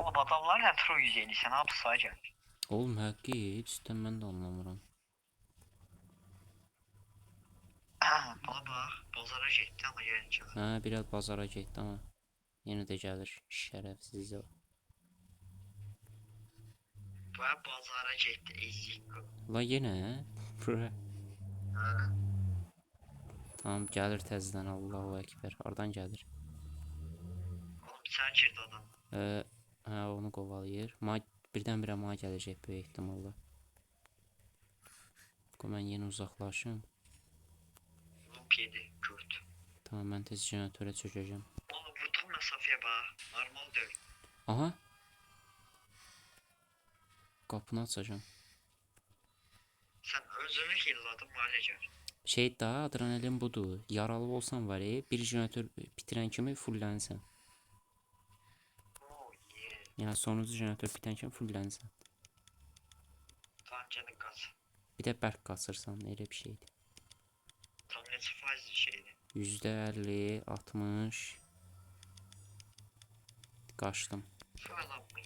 Oğlum adamlar ne Pro 150 sen abi sağa gel. Oğlum həqiqi cidden ben de anlamıram. Bana bak bozara gitti ama gelince. Ha biraz bazara getdi ama yenə də gəlir şərəfsiz o. Baya bozara gitti ezik. La yenə bura. Ha. Tamam gəlir təzədən Allahu Ekber. Oradan gəlir. Oğlum sen girdi adam. Hə onu qovalayır. Birdən-birə ma gələcək böyük ehtimalla. Qoy mən yenə uzaqlaşım. Oğlum yedi Kürt. Tamam mən tez jeneratöre çökəcəm. Oğlum vurduğun mesafeye bak. Normal değil. Aha. Qapını açacağım. Sen özünü hilladın maalesef. Şey daha adrenalin budur. Yaralı olsan var ya bir jeneratör bitirən kimi fullənsən. Oh yeah. Yəni sonuncu jeneratör bitən kimi fullənsən. Tam canın gaz. Bir də bərk qaçırsan elə bir şeydir. Tam neçə faizli şeydi. %50, 60. Qaçdım. Şu adam mı?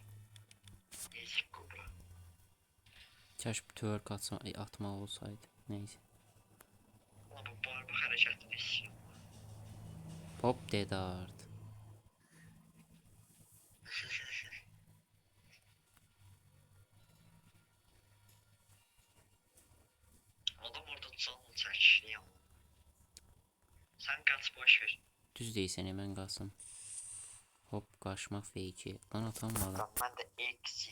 Ezik kobra. Kaş twerk atmaq olsaydı. Neyse. Oğlum bu barba hareketini istiyorum. Pop dedi art. Adam orada canlı çəkişini yandı. Sen kaç boş ver. Düz deyirsən mən qaçım. Hop qaçmaq feyki. Lan atam var. Tamam ben de eksi